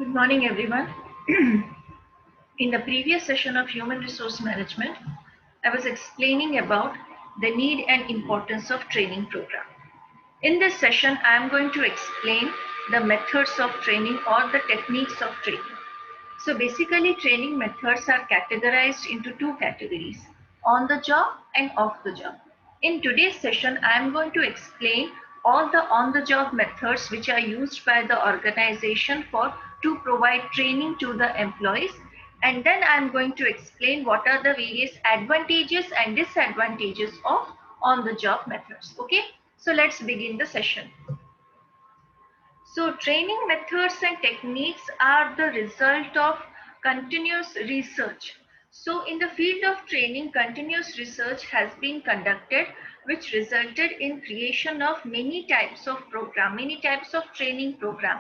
Good morning, everyone. In the previous session of Human Resource Management, I was explaining about the need and importance of training program. In this session, I am going to explain the methods of training or the techniques of training. So basically, training methods are categorized into two categories, on the job and off the job. In today's session, I am going to explain all the on the job methods which are used by the organization to provide training to the employees, and then I am going to explain what are the various advantages and disadvantages of on the job methods. Okay, so let's begin the session. So training methods and techniques are the result of continuous research. So in the field of training, continuous research has been conducted, which resulted in creation of many types of program, many types of training program.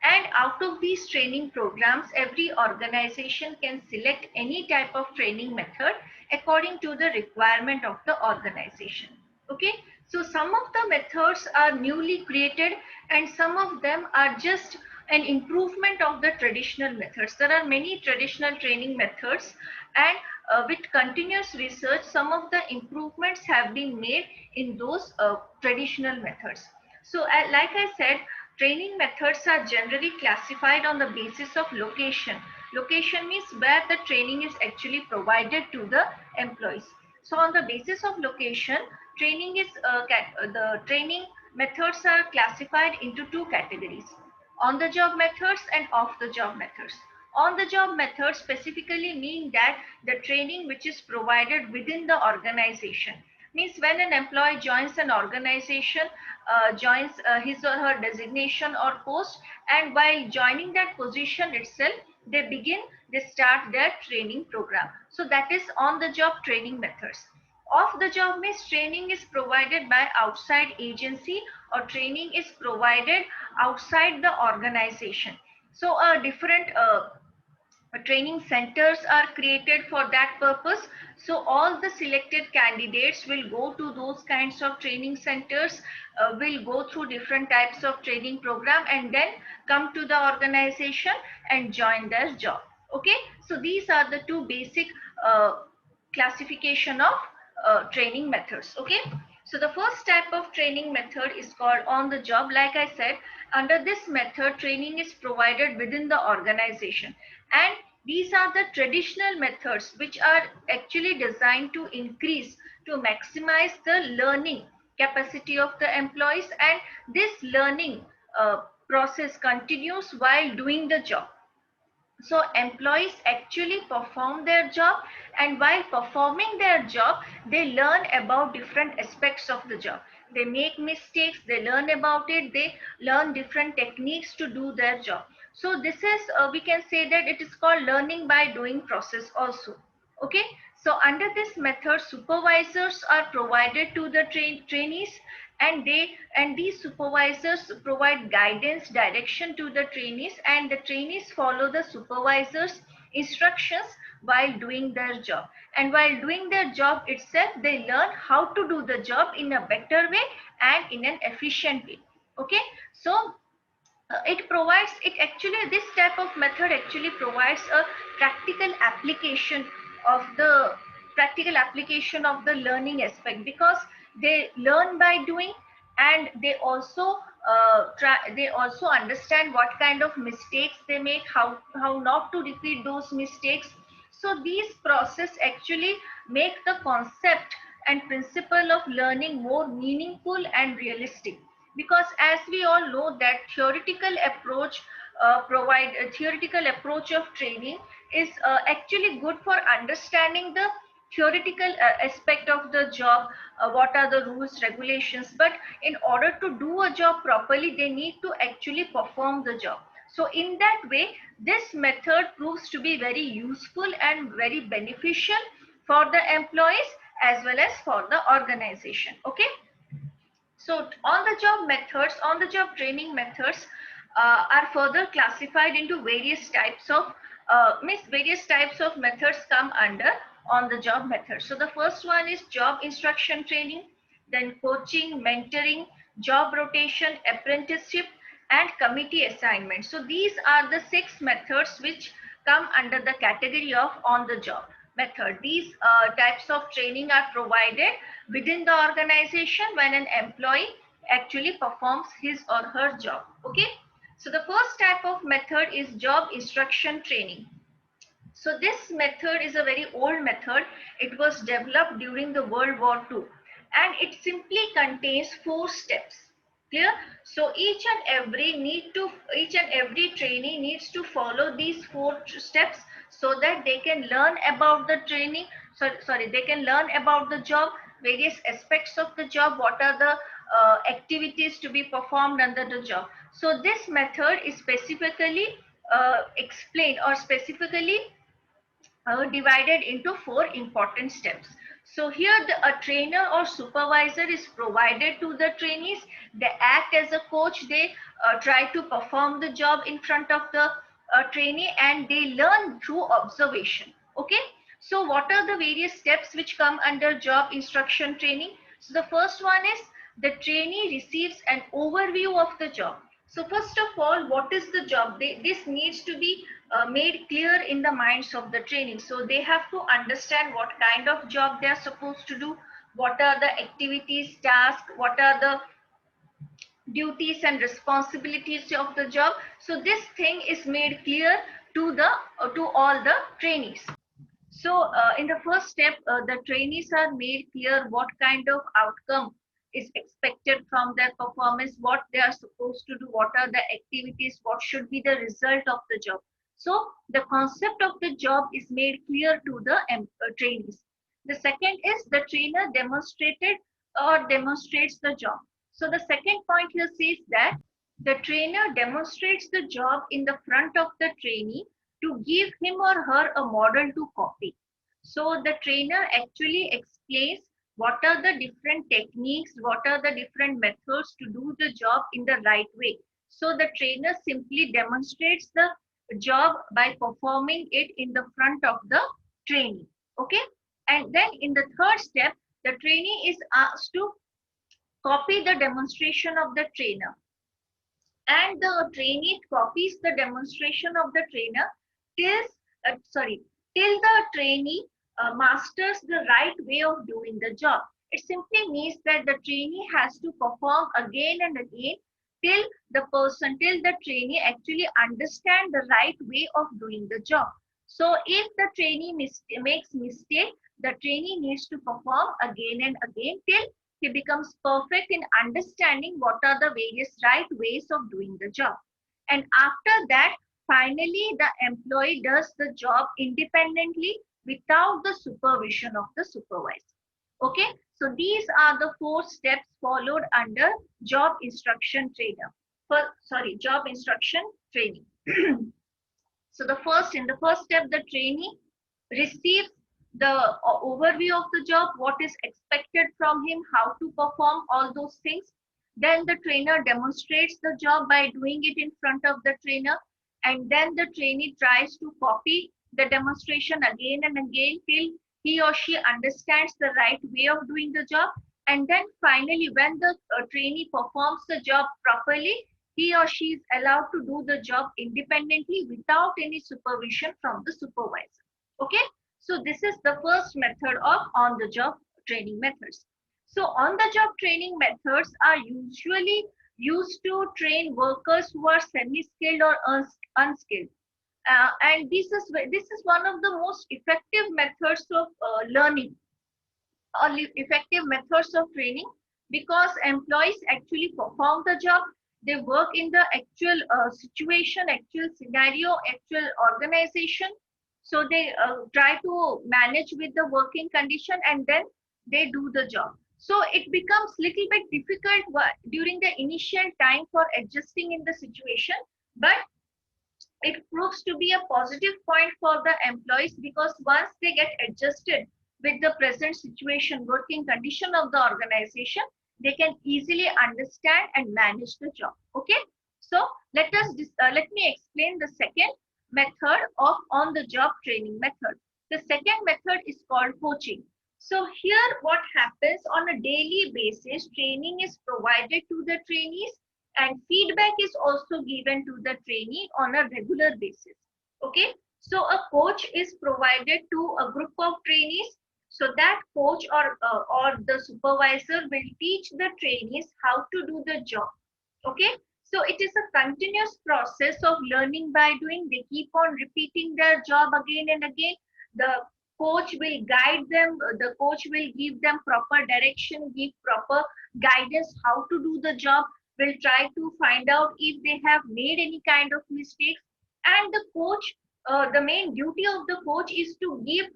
And out of these training programs, every organization can select any type of training method according to the requirement of the organization. Okay, so some of the methods are newly created and some of them are just an improvement of the traditional methods. There are many traditional training methods, and with continuous research, some of the improvements have been made in those traditional methods. So like I said, training methods are generally classified on the basis of location. Location means where the training is actually provided to the employees. So on the basis of location, the training methods are classified into two categories: on the job methods and off the job methods. On the job methods specifically mean that the training which is provided within the organization, means when an employee joins an organization, joins his or her designation or post, and while joining that position itself, they start their training program. So that is on the job training methods. Off the job means training is provided by outside agency or training is provided outside the organization. So different training centers are created for that purpose. So all the selected candidates will go to those kinds of training centers, will go through different types of training program, and then come to the organization and join their job. Okay, so these are the two basic classification of training methods. Okay, so the first type of training method is called on the job. Like I said, under this method, training is provided within the organization, and these are the traditional methods which are actually designed to maximize the learning capacity of the employees, and this learning process continues while doing the job. So employees actually perform their job, and while performing their job, they learn about different aspects of the job. They make mistakes, they learn about it, they learn different techniques to do their job. So this is, we can say that it is called learning by doing process also. Okay, so under this method, supervisors are provided to the trainees, and these supervisors provide guidance, direction to the trainees, and the trainees follow the supervisors instructions while doing their job. And while doing their job itself, they learn how to do the job in a better way and in an efficient way. Okay, so this type of method actually provides a practical application of the learning aspect, because they learn by doing, and they also understand what kind of mistakes they make, how not to repeat those mistakes. So these process actually make the concept and principle of learning more meaningful and realistic, because as we all know that theoretical approach of training is actually good for understanding the theoretical aspect of the job, what are the rules, regulations, but in order to do a job properly, they need to actually perform the job. So in that way, this method proves to be very useful and very beneficial for the employees as well as for the organization. Okay, so on the job training methods are further classified into various types of methods come under on the job methods. So the first one is job instruction training, then coaching, mentoring, job rotation, apprenticeship, and committee assignment. So these are the 6 methods which come under the category of on the job method. These types of training are provided within the organization when an employee actually performs his or her job. Okay. So the first type of method is job instruction training. So this method is a very old method. It was developed during the World War II and it simply contains 4 steps. Clear? So each and every trainee needs to follow these 4 steps so that they can learn about the training. They can learn about the job, various aspects of the job, what are the activities to be performed under the job. So this method is specifically explained or specifically divided into 4 important steps. So here a trainer or supervisor is provided to the trainees. They act as a coach. They try to perform the job in front of the trainee and they learn through observation. Okay. So what are the various steps which come under job instruction training? So the first one is the trainee receives an overview of the job. So first of all, what is the job? This needs to be made clear in the minds of the training. So they have to understand what kind of job they are supposed to do, what are the activities, tasks, what are the duties and responsibilities of the job. So this thing is made clear to all the trainees. So in the first step, the trainees are made clear what kind of outcome is expected from their performance, what they are supposed to do, what are the activities, what should be the result of the job. So the concept of the job is made clear to the trainees. The second is the trainer demonstrated or demonstrates the job. So the second point here says that the trainer demonstrates the job in the front of the trainee to give him or her a model to copy. So the trainer actually explains what are the different techniques, what are the different methods to do the job in the right way. So the trainer simply demonstrates the job by performing it in the front of the trainee. Okay. And then in the third step, the trainee is asked to copy the demonstration of the trainer, and the trainee copies the demonstration of the trainer till till the trainee masters the right way of doing the job. It simply means that the trainee has to perform again and again till the trainee actually understand the right way of doing the job. So if the trainee makes mistake, the trainee needs to perform again and again till he becomes perfect in understanding what are the various right ways of doing the job. And after that, finally, the employee does the job independently without the supervision of the supervisor. Okay, so these are the 4 steps followed under job instruction trainer. Job instruction training. So in the first step, the trainee receives the overview of the job, what is expected from him, how to perform all those things. Then the trainer demonstrates the job by doing it in front of the trainer. And then the trainee tries to copy the demonstration again and again till he or she understands the right way of doing the job. And then finally, when the trainee performs the job properly, he or she is allowed to do the job independently without any supervision from the supervisor. Okay. So this is the first method of on-the-job training methods. So on-the-job training methods are usually used to train workers who are semi-skilled or unskilled. And this is one of the most effective methods of learning or effective methods of training, because employees actually perform the job. They work in the actual situation, actual scenario, actual organization. So they try to manage with the working condition and then they do the job. So it becomes little bit difficult during the initial time for adjusting in the situation, but it proves to be a positive point for the employees, because once they get adjusted with the present situation, working condition of the organization, they can easily understand and manage the job. Okay. So let me explain the second method of on-the-job training method. The second method is called coaching. So here what happens on a daily basis, training is provided to the trainees and feedback is also given to the trainee on a regular basis. Okay, so a coach is provided to a group of trainees. So that coach or the supervisor will teach the trainees how to do the job. Okay, so it is a continuous process of learning by doing. They keep on repeating their job again and again. The coach will guide them, the coach will give them proper direction, give proper guidance how to do the job, will try to find out if they have made any kind of mistakes. And the coach, the main duty of the coach is to give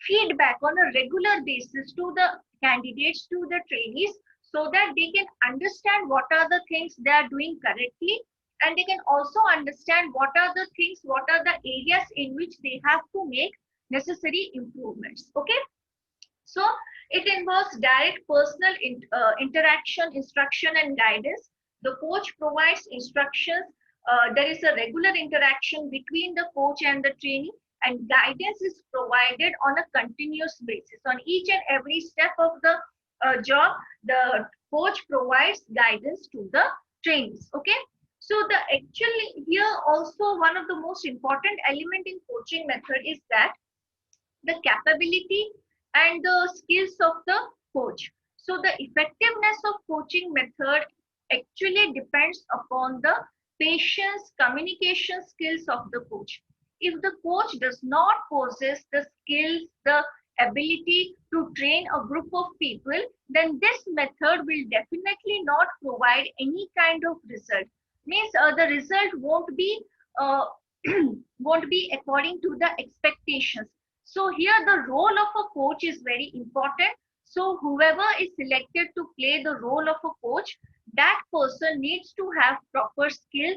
feedback on a regular basis to the candidates, to the trainees, so that they can understand what are the things they are doing correctly, and they can also understand what are the things, what are the areas in which they have to make necessary improvements. Okay, so it involves direct personal interaction, instruction, and guidance. The coach provides instructions. There is a regular interaction between the coach and the trainee, and guidance is provided on a continuous basis. On each and every step of the job, the coach provides guidance to the trainees. Okay. So the actually here also one of the most important element in coaching method is that the capability and the skills of the coach. So the effectiveness of coaching method actually depends upon the patience, communication skills of the coach. If the coach does not possess the skills, the ability to train a group of people, then this method will definitely not provide any kind of result. Means the result uh, won't be according to the expectations. So here the role of a coach is very important. So whoever is selected to play the role of a coach, that person needs to have proper skills,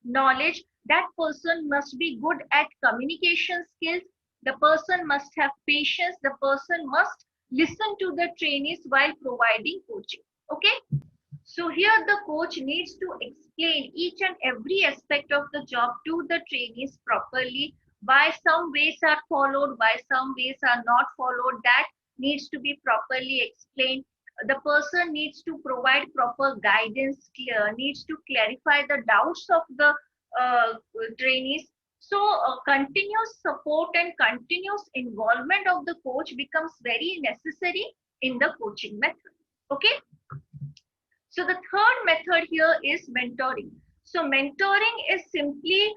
knowledge. That person must be good at communication skills. The person must have patience. The person must listen to the trainees while providing coaching. Okay. So here the coach needs to explain each and every aspect of the job to the trainees properly. Why some ways are followed, why some ways are not followed, that needs to be properly explained. The person needs to provide proper guidance, needs to clarify the doubts of the uh, trainees. So continuous support and continuous involvement of the coach becomes very necessary in the coaching method. Okay. So the third method here is mentoring. So mentoring is simply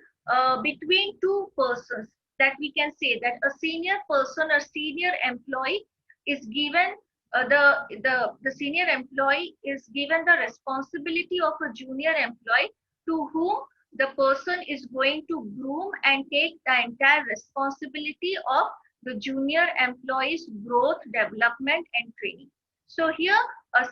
between two persons, that we can say that a senior person or senior employee is given the senior employee is given the responsibility of a junior employee, to whom the person is going to groom and take the entire responsibility of the junior employee's growth, development, and training. So here a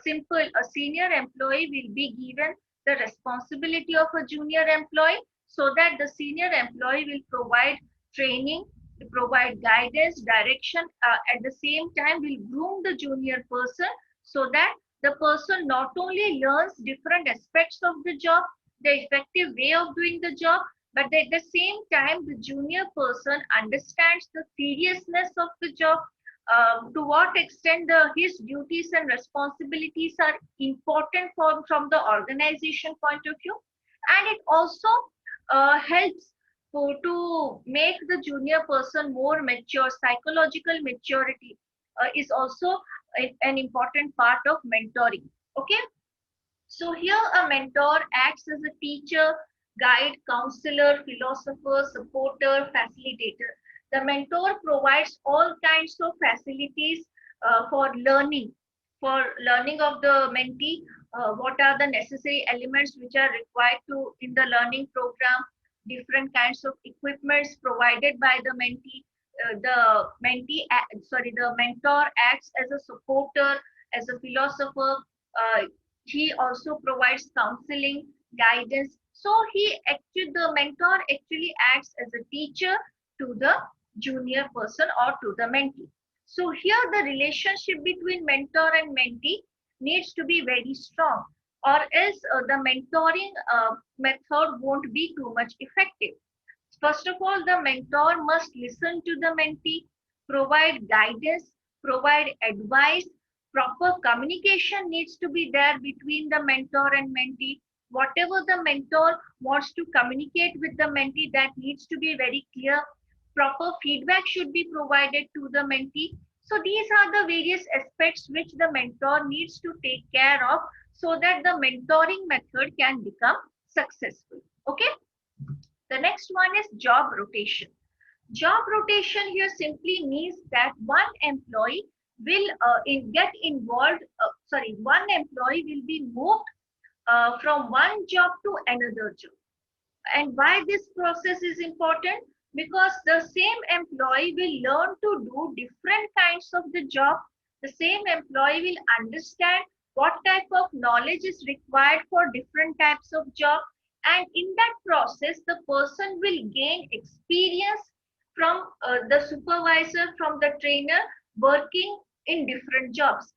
senior employee will be given the responsibility of a junior employee, so that the senior employee will provide training, provide guidance, direction, at the same time will groom the junior person, so that the person not only learns different aspects of the job, the effective way of doing the job, but at the same time the junior person understands the seriousness of the job, to what extent his duties and responsibilities are important from the organization point of view. And it also helps to make the junior person more mature. Psychological maturity is also an important part of mentoring. Okay. So here a mentor acts as a teacher, guide, counselor, philosopher, supporter, facilitator. The mentor provides all kinds of facilities for learning of the mentee. What are the necessary elements which are required to in the learning program? Different kinds of equipments provided by the mentee. The mentor acts as a supporter, as a philosopher. He also provides counseling, guidance. So the mentor actually acts as a teacher to the junior person or to the mentee. So here the relationship between mentor and mentee needs to be very strong, or else the mentoring method won't be too much effective. First of all, the mentor must listen to the mentee, provide guidance, provide advice. Proper communication needs to be there between the mentor and mentee. Whatever the mentor wants to communicate with the mentee, that needs to be very clear. Proper feedback should be provided to the mentee. So these are the various aspects which the mentor needs to take care of so that the mentoring method can become successful. Okay. The next one is job rotation. Job rotation here simply means that one employee will get involved, one employee will be moved from one job to another job. And why this process is important? Because the same employee will learn to do different kinds of the job. The same employee will understand what type of knowledge is required for different types of job. And in that process, the person will gain experience from the supervisor, from the trainer, working in different jobs.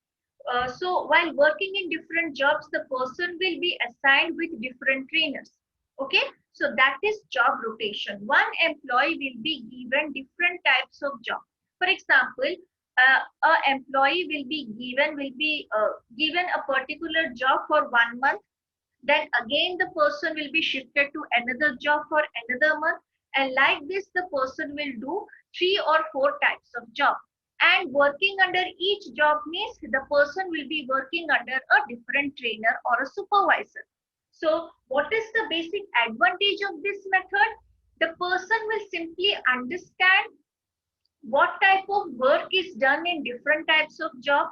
So while working in different jobs, the person will be assigned with different trainers. Okay, so that is job rotation. One employee will be given different types of job. For example, a employee will be given a particular job for 1 month. Then again, the person will be shifted to another job for another month. And like this, the person will do 3 or 4 types of job. And working under each job means the person will be working under a different trainer or a supervisor. So what is the basic advantage of this method? The person will simply understand what type of work is done in different types of job,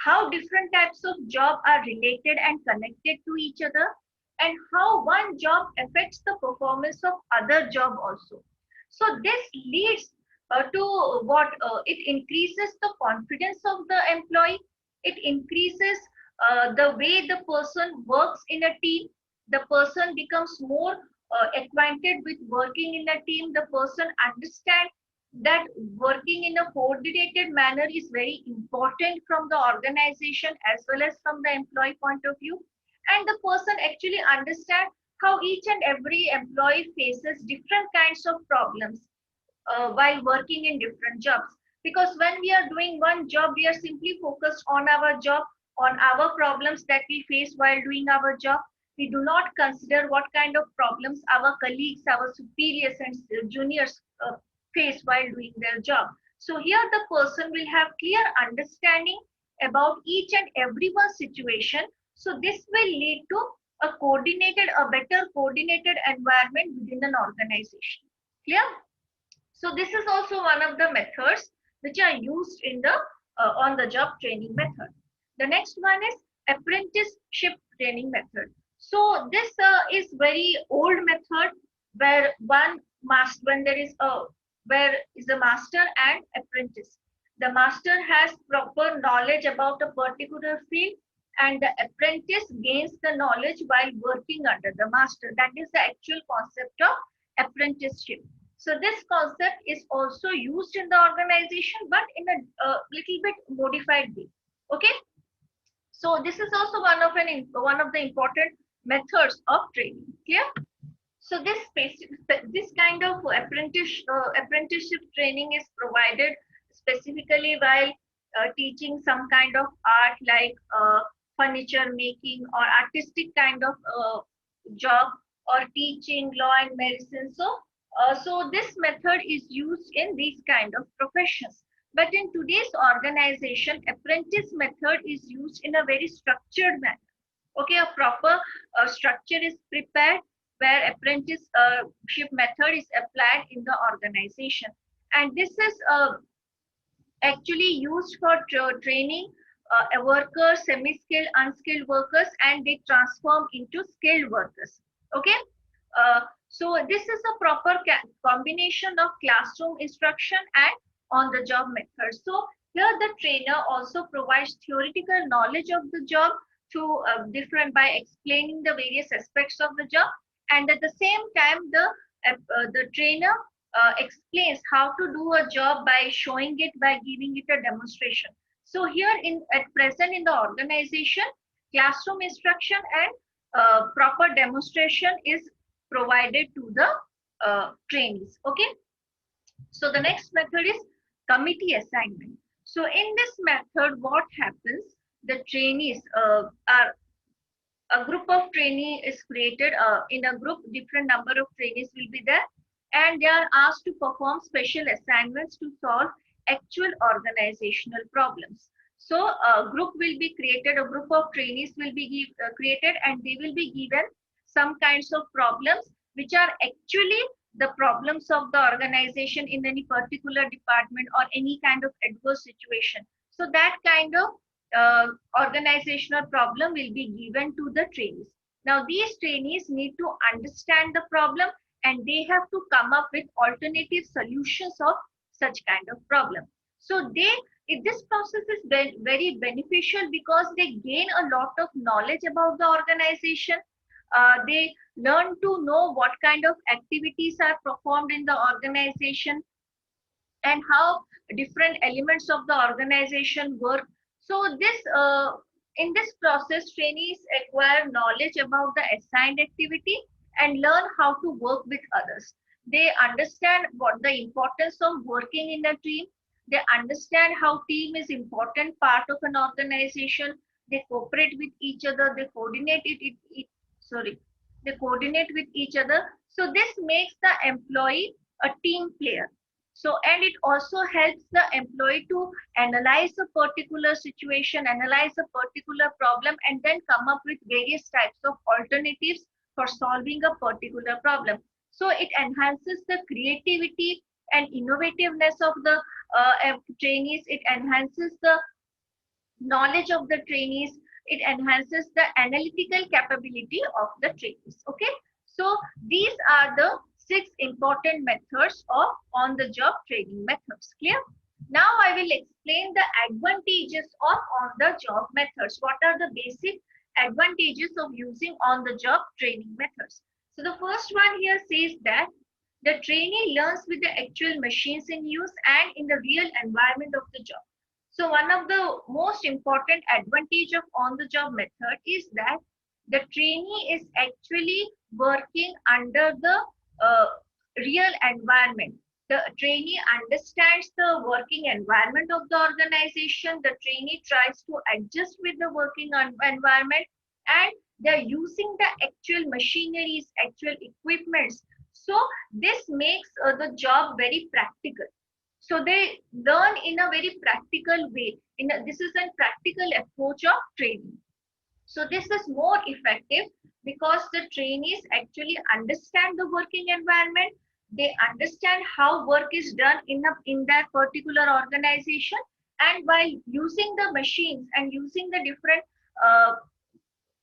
how different types of job are related and connected to each other, and how one job affects the performance of other job also. So this leads to what it increases the confidence of the employee. It increases the way the person works in a team. The person becomes more acquainted with working in a team. The person understands that working in a coordinated manner is very important from the organization as well as from the employee point of view. And the person actually understands how each and every employee faces different kinds of problems while working in different jobs. Because when we are doing one job, we are simply focused on our job, on our problems that we face while doing our job. We do not consider what kind of problems our colleagues, our superiors and juniors face while doing their job. So here the person will have clear understanding about each and everyone's situation. So this will lead to a better coordinated environment within an organization. Clear? So this is also one of the methods which are used in the on-the-job training method. The next one is apprenticeship training method. So this is very old method where where is a master and apprentice. The master has proper knowledge about a particular field and the apprentice gains the knowledge while working under the master. That is the actual concept of apprenticeship. So this concept is also used in the organization, but in a little bit modified way. Okay. So this is also one of the important methods of training. Clear? So this kind of apprenticeship training is provided specifically while teaching some kind of art like furniture making or artistic kind of job, or teaching law and medicine. So this method is used in these kind of professions. But in today's organization, apprentice method is used in a very structured manner. Okay, a proper structure is prepared where apprenticeship method is applied in the organization. And this is actually used for training workers, semi-skilled, unskilled workers, and they transform into skilled workers. Okay. So this is a proper combination of classroom instruction and on-the-job method. So here the trainer also provides theoretical knowledge of the job to by explaining the various aspects of the job, and at the same time the trainer explains how to do a job by showing it, by giving it a demonstration. So here at present in the organization, classroom instruction and proper demonstration is provided to the trainees. Okay. So the next method is committee assignment. So in this method, what happens? The trainees are A group of trainee is created. In a group, different number of trainees will be there, and they are asked to perform special assignments to solve actual organizational problems. So a group will be created, a group of trainees will be created, and they will be given some kinds of problems which are actually the problems of the organization in any particular department or any kind of adverse situation. So that kind of uh, organizational problem will be given to the trainees. Now, these trainees need to understand the problem, and they have to come up with alternative solutions of such kind of problem. So this process is very beneficial because they gain a lot of knowledge about the organization. They learn to know what kind of activities are performed in the organization and how different elements of the organization work. So in this process, trainees acquire knowledge about the assigned activity and learn how to work with others. They understand what the importance of working in a team. They understand how team is important part of an organization. They cooperate with each other. They coordinate with each other. So this makes the employee a team player. So, and it also helps the employee to analyze a particular situation, analyze a particular problem, and then come up with various types of alternatives for solving a particular problem. So it enhances the creativity and innovativeness of the trainees. It enhances the knowledge of the trainees. It enhances the analytical capability of the trainees. Okay, so these are the 6 important methods of on the job training methods. Clear? Now I will explain the advantages of on the job methods. What are the basic advantages of using on the job training methods? So the first one here says that the trainee learns with the actual machines in use and in the real environment of the job. So one of the most important advantage of on-the-job method is that the trainee is actually working under the real environment. The trainee understands the working environment of the organization. The trainee tries to adjust with the working environment, and they're using the actual machineries, actual equipments. So this makes the job very practical. So they learn in a very practical way. This is a practical approach of training. So this is more effective because the trainees actually understand the working environment. They understand how work is done in that particular organization. And while using the machines and using the different uh,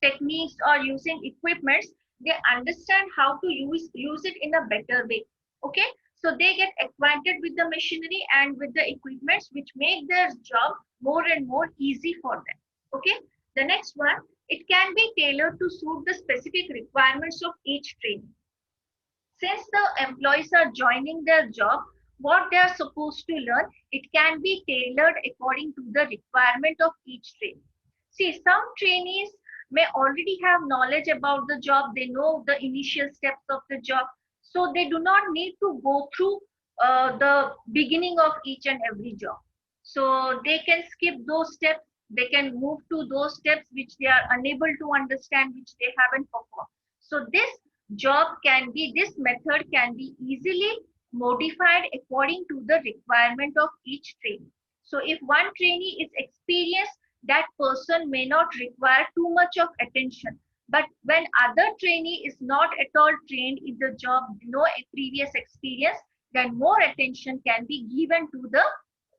techniques or using equipments, they understand how to use it in a better way. Okay, so they get acquainted with the machinery and with the equipments, which make their job more and more easy for them. Okay, the next one, it can be tailored to suit the specific requirements of each training. Since the employees are joining their job, what they are supposed to learn, it can be tailored according to the requirement of each trainee. See, some trainees may already have knowledge about the job. They know the initial steps of the job. So they do not need to go through the beginning of each and every job. So they can skip those steps. They can move to those steps which they are unable to understand, which they haven't performed. So this method can be easily modified according to the requirement of each trainee. So if one trainee is experienced, that person may not require too much of attention. But when other trainee is not at all trained in the job, no previous experience, then more attention can be given to the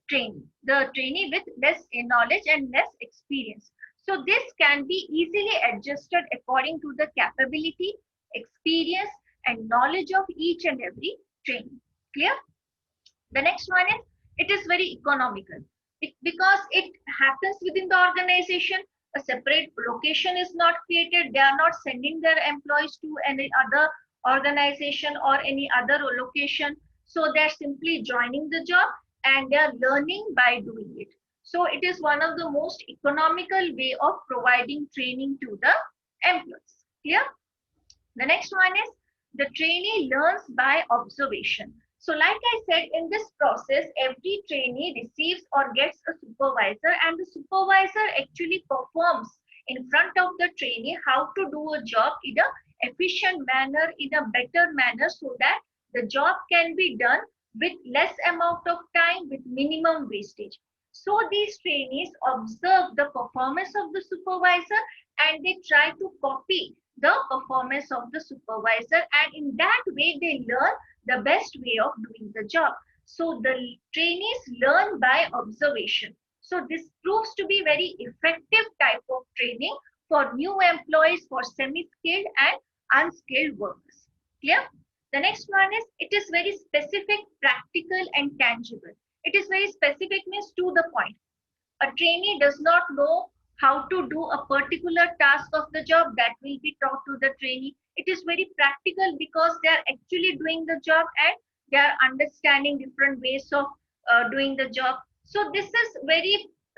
trainee with less knowledge and less experience. So this can be easily adjusted according to the capability, experience, and knowledge of each and every trainee. Clear? The next one is, it is very economical because it happens within the organization. A separate location is not created. They are not sending their employees to any other organization or any other location. So they're simply joining the job and they're learning by doing it. So it is one of the most economical way of providing training to the employees. Clear? The next one is, the trainee learns by observation. So like I said, in this process, every trainee receives or gets a supervisor, and the supervisor actually performs in front of the trainee how to do a job in a efficient manner, in a better manner, so that the job can be done with less amount of time, with minimum wastage. So these trainees observe the performance of the supervisor and they try to copy the performance of the supervisor, and in that way they learn the best way of doing the job. So the trainees learn by observation. So this proves to be very effective type of training for new employees, for semi-skilled and unskilled workers. Clear? The next one is, it is very specific, practical and tangible. It is very specific means to the point. A trainee does not know how to do a particular task of the job, that will be taught to the trainee. It is very practical because they are actually doing the job and they are understanding different ways of doing the job. So this is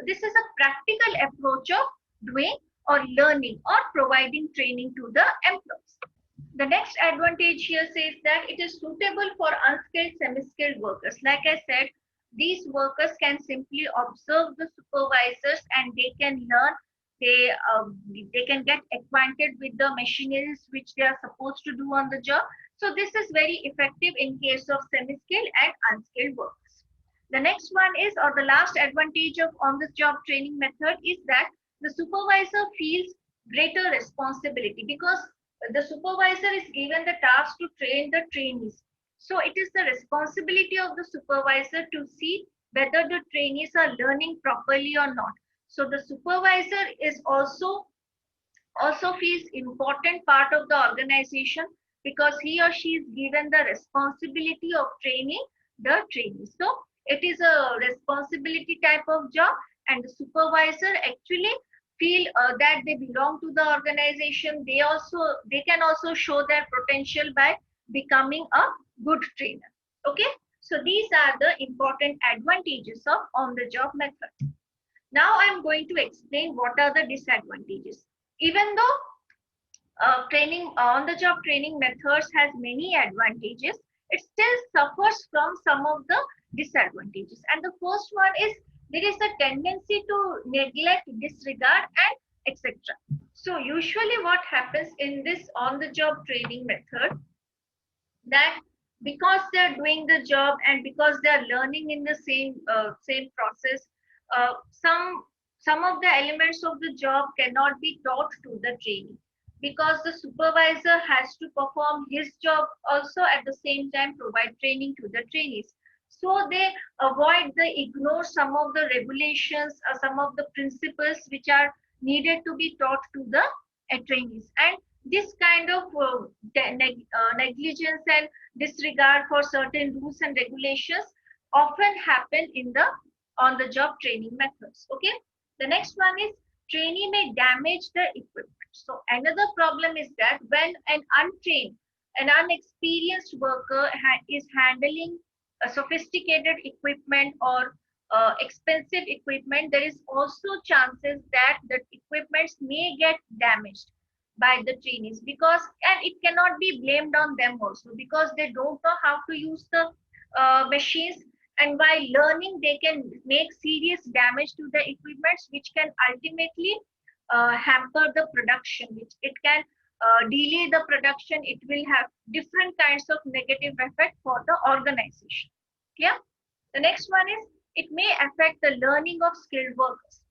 a practical approach of doing or learning or providing training to the employees. The next advantage here says that it is suitable for unskilled, semi-skilled workers. Like I said, these workers can simply observe the supervisors and they can learn. They can get acquainted with the machineries which they are supposed to do on the job. So this is very effective in case of semi-skilled and unskilled workers. The next one is, or the last advantage of on-the-job training method is that the supervisor feels greater responsibility, because the supervisor is given the task to train the trainees. So it is the responsibility of the supervisor to see whether the trainees are learning properly or not. So the supervisor is also feels important part of the organization, because he or she is given the responsibility of training the trainees. So it is a responsibility type of job, and the supervisor actually feel that they belong to the organization. They can also show their potential by becoming a good trainer. Okay, so these are the important advantages of on the job method. Now I'm going to explain what are the disadvantages. Even though training on the job training methods has many advantages, it still suffers from some of the disadvantages. And the first one is, there is a tendency to neglect, disregard and etc. So usually what happens in this on the job training method, that because they are doing the job and because they are learning in the same process, uh, some some of the elements of the job cannot be taught to the trainee, because the supervisor has to perform his job also at the same time provide training to the trainees. So they ignore some of the regulations or some of the principles which are needed to be taught to the trainees. And this kind of negligence and disregard for certain rules and regulations often happen in the on the job training methods. Okay, the next one is, trainee may damage the equipment. So another problem is that when an untrained, an unexperienced worker is handling a sophisticated equipment or expensive equipment, there is also chances that the equipments may get damaged by the trainees, because, and it cannot be blamed on them also, because they don't know how to use the machines, and by learning they can make serious damage to the equipments, which can ultimately hamper the production, which it can delay the production. It will have different kinds of negative effect for the organization. Yeah. The next one is, it may affect the learning of skilled workers,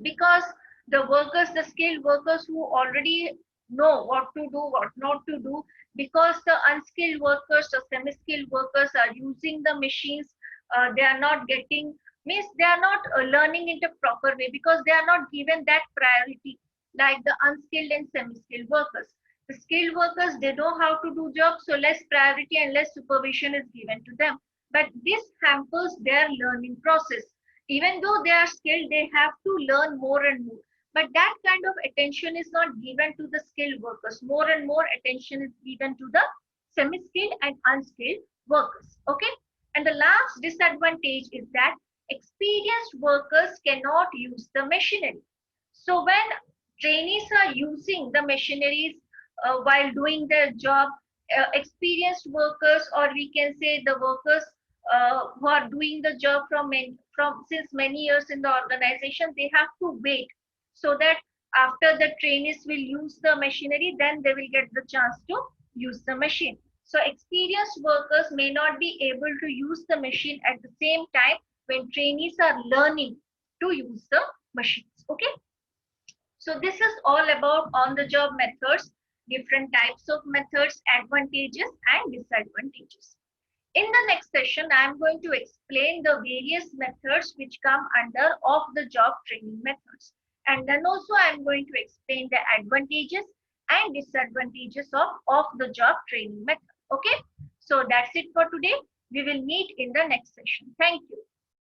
because the skilled workers who already know what to do, what not to do, because the unskilled workers or semi-skilled workers are using the machines, they are not getting, means they are not learning in a proper way, because they are not given that priority like the unskilled and semi-skilled workers. The skilled workers, they know how to do jobs, so less priority and less supervision is given to them. But this hampers their learning process. Even though they are skilled, they have to learn more and more. But that kind of attention is not given to the skilled workers. More and more attention is given to the semi-skilled and unskilled workers. Okay. And the last disadvantage is that experienced workers cannot use the machinery. So when trainees are using the machineries while doing their job, experienced workers, or we can say the workers who are doing the job from since many years in the organization, they have to wait, so that After the trainees will use the machinery, then they will get the chance to use the machine. So experienced workers may not be able to use the machine at the same time when trainees are learning to use the machines. Okay. So this is all about on the job methods, different types of methods, advantages and disadvantages. In the next session, I am going to explain the various methods which come under off the job training methods. And then also I am going to explain the advantages and disadvantages of off the job training method. Okay. So that's it for today. We will meet in the next session. Thank you.